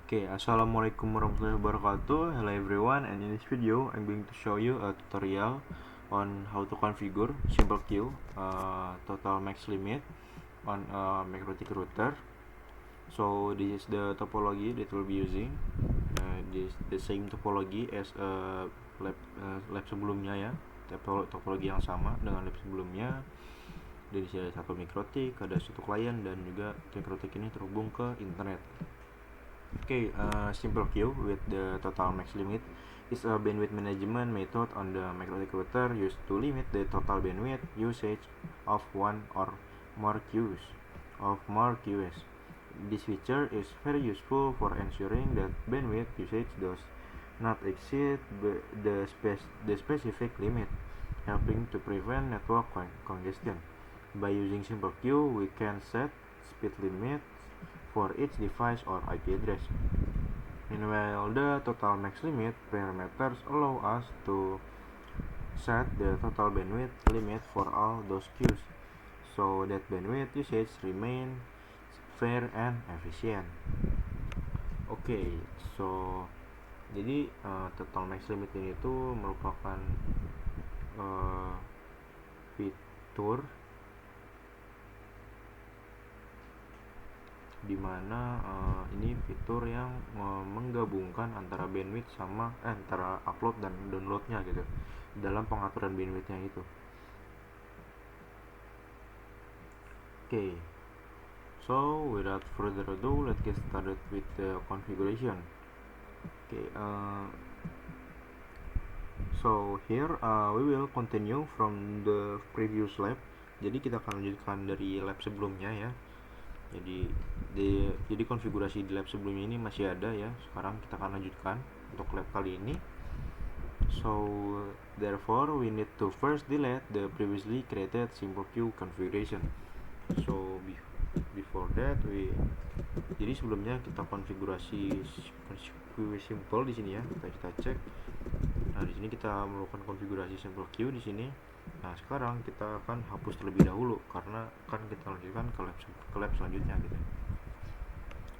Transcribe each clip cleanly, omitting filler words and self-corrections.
Okay, assalamualaikum warahmatullahi wabarakatuh. Hello everyone, and in this video I'm going to show you a tutorial on how to configure simple queue total max limit on a MikroTik router. So this is the topology that we'll be using. This the same topology as lab sebelumnya ya. Topologi yang sama dengan lab sebelumnya. Dari sini ada satu MikroTik, ada satu klien, dan juga MikroTik ini terhubung ke internet. Okay, simple queue with the total max limit is a bandwidth management method on the MikroTik router used to limit the total bandwidth usage of one or more queues. This feature is very useful for ensuring that bandwidth usage does not exceed the specific limit, helping to prevent network congestion. By using simple queue, we can set speed limits for each device or IP address. Meanwhile, the total max limit parameters allow us to set the total bandwidth limit for all those queues, so that bandwidth usage remains fair and efficient. Okay, so jadi total max limit ini tuh merupakan fitur dimana ini fitur yang menggabungkan antara bandwidth sama antara upload dan downloadnya gitu dalam pengaturan bandwidthnya itu. Okay, so without further ado, let's get started with the configuration. Okay, so here we will continue from the previous lab. Jadi kita akan lanjutkan dari lab sebelumnya ya. Jadi konfigurasi di lab sebelumnya ini masih ada ya. Sekarang kita akan lanjutkan untuk lab kali ini. So therefore we need to first delete the previously created simple queue configuration. So before that jadi sebelumnya kita konfigurasi queue simple di sini ya. Kita cek. Nah, di sini kita melakukan konfigurasi simple queue di sini. Nah, sekarang kita akan hapus terlebih dahulu karena kan kita lanjutkan ke lab selanjutnya gitu.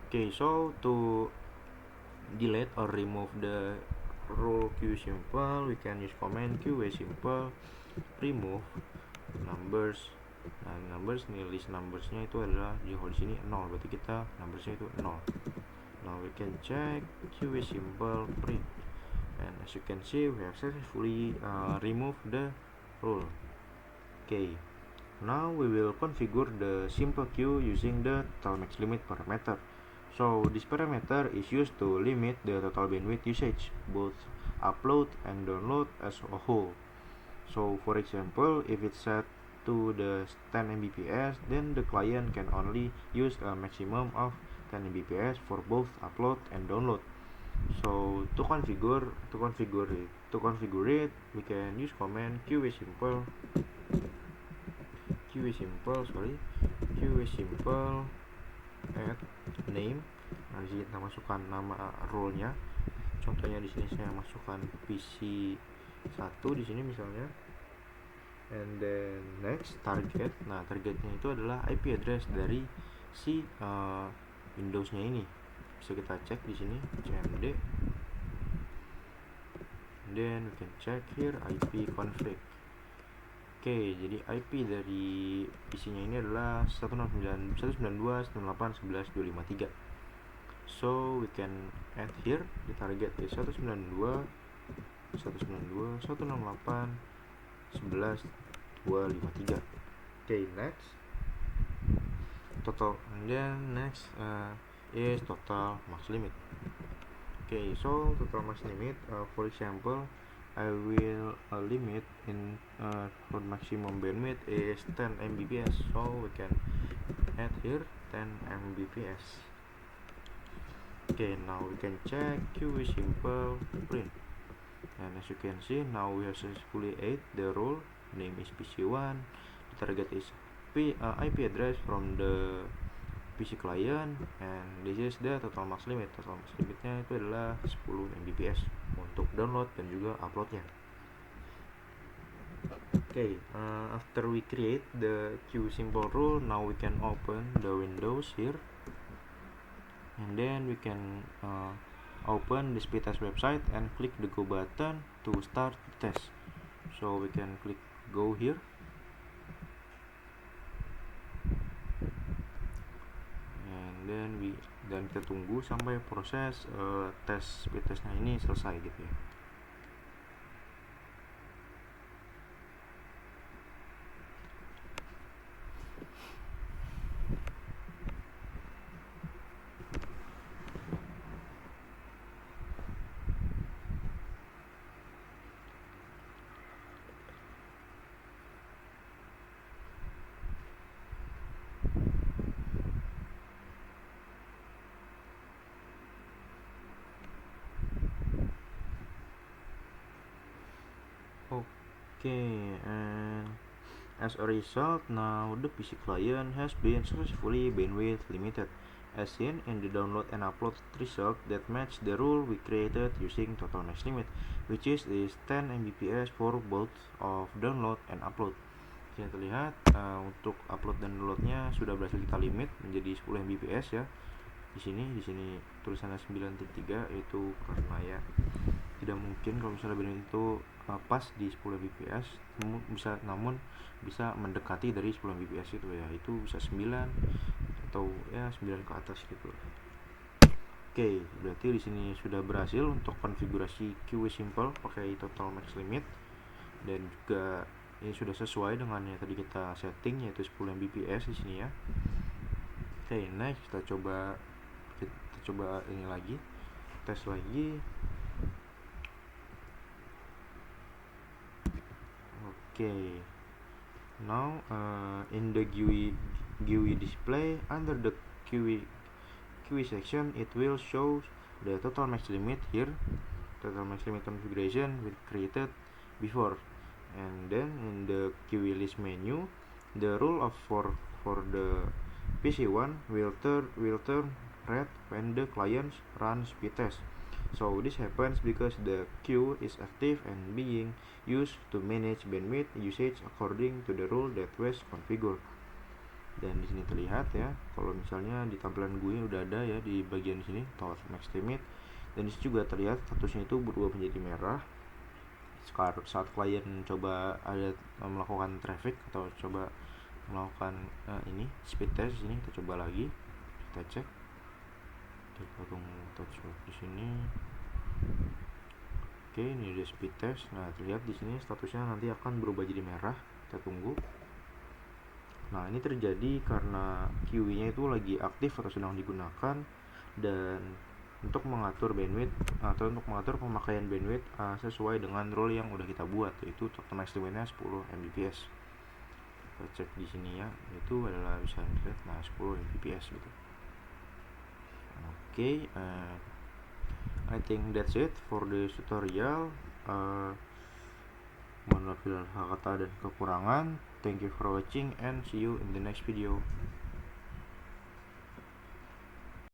Okay, so to delete or remove the rule queue simple, we can use command QA simple remove numbers. Nah, numbers nih, list numbersnya itu adalah di sini 0, berarti kita numbersnya itu 0. Now we can check QA simple print, and as you can see we have successfully removed the rule. Okay, now we will configure the simple queue using the total max limit parameter. So this parameter is used to limit the total bandwidth usage, both upload and download as a whole. So for example, if it's set to the 10 Mbps, then the client can only use a maximum of 10 Mbps for both upload and download. So to configure it, we can use command QA simple add name. Nah, di sini kita masukkan nama role-nya. Contohnya di sini saya masukkan PC 1 di sini misalnya. And then next target. Nah, targetnya itu adalah IP address dari si Windows-nya ini. Bisa kita cek di sini cmd. And then we can check here IP config. Oke, jadi IP dari PC-nya ini adalah 192.168.11.253. So we can add here the target is 192.168.11.253. Okay, next total, and then next is total max limit. Okay, so total max limit, for example, I will limit in for maximum bandwidth is 10 Mbps, so we can add here 10 Mbps. Okay, now we can check QA simple print, and as you can see now we have successfully add the role. Name is PC1, the target is IP address from the PC client, and this is the total max limit. Total max limitnya itu adalah 10 Mbps untuk download dan juga uploadnya. Okay, after we create the queue simple rule, now we can open the windows here. and then we can open the speed test website and click the go button to start the test. So we can click go here, and then kita tunggu sampai proses tes speed testnya ini selesai gitu ya. Okay, and as a result, now the PC client has been successfully bandwidth limited, as seen in the download and upload result that match the rule we created using total max limit, which is 10 Mbps for both of download and upload. Jadi terlihat untuk upload dan downloadnya sudah berhasil kita limit menjadi 10 Mbps ya. Di sini tulisannya 9.3, itu karena ya tidak mungkin kalau misalnya bandwidth itu pas di 10 Mbps, namun bisa mendekati dari 10 Mbps itu ya, itu bisa 9 atau ya 9 ke atas gitu. Oke, berarti di sini sudah berhasil untuk konfigurasi QW simple pakai total max limit, dan juga ini sudah sesuai dengan yang tadi kita setting, yaitu 10 Mbps di sini ya. Oke, next kita coba ini lagi, tes lagi. Okay, now in the GUI display under the QE section, it will show the total max limit here, total max limit configuration we created before, and then in the QE list menu, the rule of for the PC1 will turn red when the client runs speed test. So this happens because the queue is active and being used to manage bandwidth usage according to the rule that was configured. Dan di sini terlihat ya, kalau misalnya di tampilan GUI udah ada ya di bagian sini total max limit, dan di sini juga terlihat statusnya itu berubah menjadi merah saat klien coba melakukan traffic atau coba melakukan ini speed test. Di sini kita coba lagi, kita cek. Kita tunggu touchpad di sini. Oke, ini ada speed test. Nah, terlihat di sini statusnya nanti akan berubah jadi merah. Kita tunggu. Nah, ini terjadi karena QE-nya itu lagi aktif atau sedang digunakan, dan untuk mengatur bandwidth atau untuk mengatur pemakaian bandwidth sesuai dengan rule yang udah kita buat, yaitu total max limitnya 10 Mbps. Kita cek di sini ya, itu adalah bisa dilihat, nah 10 Mbps gitu. Okay, I think that's it for the tutorial. Mohon maaf bila ada kata dan kekurangan. Thank you for watching and see you in the next video.